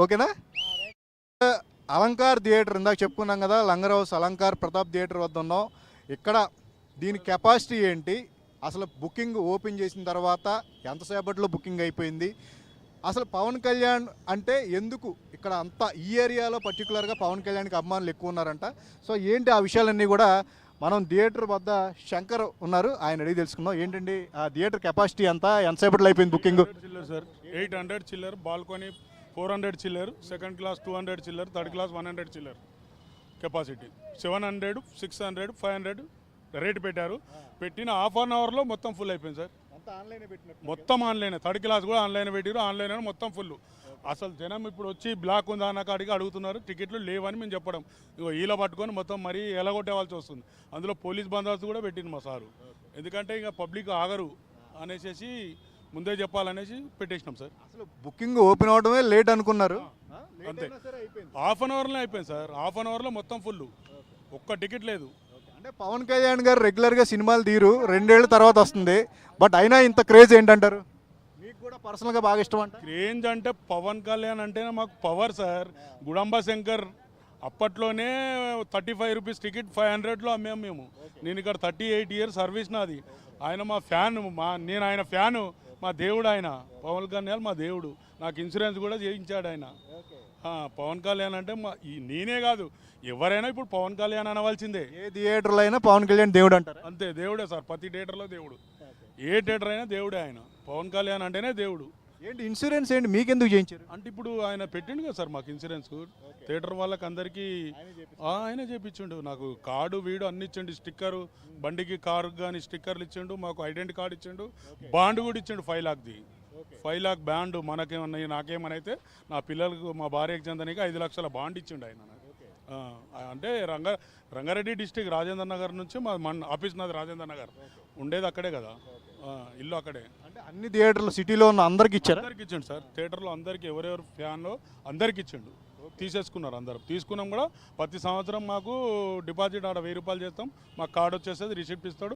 ఓకేనా? అలంకార్ థియేటర్ ఇందాక చెప్పుకున్నాం కదా, లంగర్ హౌస్ అలంకార్ ప్రతాప్ థియేటర్ వద్ద ఉన్నాం. ఇక్కడ దీని కెపాసిటీ ఏంటి, అసలు బుకింగ్ ఓపెన్ చేసిన తర్వాత ఎంతసేపట్లో బుకింగ్ అయిపోయింది, అసలు పవన్ కళ్యాణ్ అంటే ఎందుకు ఇక్కడ అంతా ఈ ఏరియాలో పర్టికులర్గా పవన్ కళ్యాణ్కి అభిమానులు ఎక్కువ ఉన్నారంట. సో ఏంటి ఆ విషయాలన్నీ కూడా మనం థియేటర్ వద్ద శంకర్ ఉన్నారు, ఆయన అడిగి తెలుసుకుందాం. ఏంటండి ఆ థియేటర్ కెపాసిటీ అంతా ఎంతసేపట్లో అయిపోయింది బుకింగ్? చిల్లర్ సార్, 800 చిల్లర్, బాల్కనీ 400 చిల్లర్, సెకండ్ క్లాస్ 200 చిల్లర్, థర్డ్ క్లాస్ 100 చిల్లర్ కెపాసిటీ. 700, 600, 500 రేట్ పెట్టారు. పెట్టిన హాఫ్ అన్ అవర్లో మొత్తం ఫుల్ అయిపోయింది సార్. మొత్తం ఆన్లైన్, థర్డ్ క్లాస్ కూడా ఆన్లైన్ పెట్టారు. ఆన్లైన్ అని మొత్తం ఫుల్. అసలు జనం ఇప్పుడు వచ్చి బ్లాక్ ఉందా అన్న కాడికి అడుగుతున్నారు. టికెట్లు లేవని మేము చెప్పడం, ఇగో ఈల పట్టుకొని మొత్తం మరీ ఎలగొట్టేవాల్సి వస్తుంది. అందులో పోలీస్ బందోబస్తు కూడా పెట్టింది మా సారు. ఎందుకంటే ఇక పబ్లిక్ ఆగరు అనేసి ముందే చెప్పాలనేసి పెట్టేసినాం సార్. అసలు బుకింగ్ ఓపెన్ అవడమే లేట్ అనుకున్నారు, అంతే. హాఫ్ అన్ అవర్లో అయిపోయింది సార్. హాఫ్ అన్ అవర్లో మొత్తం ఫుల్, ఒక్క టికెట్ లేదు. అంటే పవన్ కళ్యాణ్ గారు రెగ్యులర్గా సినిమాలు తీరు 2 ఏళ్ళ తర్వాత వస్తుంది, బట్ అయినా ఇంత క్రేజ్ ఏంటంటారు? మీకు కూడా పర్సనల్గా బాగా ఇష్టం అంట. క్రేజ్ అంటే పవన్ కళ్యాణ్ అంటేనే మాకు పవర్ సార్. గుడంబ శంకర్ అప్పట్లోనే 35 రూపీస్ టికెట్ 500లో అమ్మాము మేము. నేను ఇక్కడ 38 ఇయర్స్ సర్వీస్ నాది. ఆయన మా ఫ్యాన్, నేను ఆయన ఫ్యాను, మా దేవుడు ఆయన. పవన్ కళ్యాణ్ మా దేవుడు. నాకు ఇన్సూరెన్స్ కూడా చేయించాడు ఆయన. పవన్ కళ్యాణ్ అంటే నేనే కాదు, ఎవరైనా ఇప్పుడు పవన్ కళ్యాణ్ అనవలసిందే. ఏ థియేటర్లో అయినా పవన్ కళ్యాణ్ దేవుడు అంటారు. అంతే, దేవుడే సార్. ప్రతి థియేటర్లో దేవుడు. ఏ థియేటర్ అయినా దేవుడే ఆయన. పవన్ కళ్యాణ్ అంటేనే దేవుడు. ఏంటి ఇన్సూరెన్స్ ఏంటి మీకెందుకు చేయించారు? అంటే ఇప్పుడు ఆయన పెట్టిండు కదా సార్ మాకు ఇన్సూరెన్స్. థియేటర్ వాళ్ళకి అందరికీ ఆయన చేయించిండు. నాకు కార్డు వీడు అన్ని ఇచ్చిండు. స్టిక్కరు, బండికి కారు కానీ స్టిక్కర్లు ఇచ్చిండు. మాకు ఐడెంటిటీ కార్డు ఇచ్చిండు. బాండ్ కూడా ఇచ్చిండు 5 లాఖ్ది. 5 లాఖ్ బాండ్. మనకేమన్నా నాకేమన్నా అయితే నా పిల్లలకు మా భార్యకు చెందనికి 5 లక్షల బాండ్ ఇచ్చిండు ఆయన. అంటే రంగారెడ్డి డిస్టిక్ రాజేంద్ర నగర్ నుంచి మన ఆఫీస్ నాది రాజేంద్ర నగర్. ఉండేది అక్కడే కదా, ఇల్లు అక్కడే. అంటే అన్ని థియేటర్లు సిటీలో ఉన్న అందరికి ఇచ్చారు? అందరికి ఇచ్చిండు సార్. థియేటర్లో అందరికి, ఎవరెవరు ఫ్యాన్లో అందరికి ఇచ్చిండు. తీసేసుకున్నారు అందరు. తీసుకున్నాం కూడా. ప్రతి సంవత్సరం మాకు డిపాజిట్ ఆడ 1000 రూపాయలు చేస్తాం. మాకు కార్డు వచ్చేస్తుంది, రిసిప్ట్ ఇస్తాడు.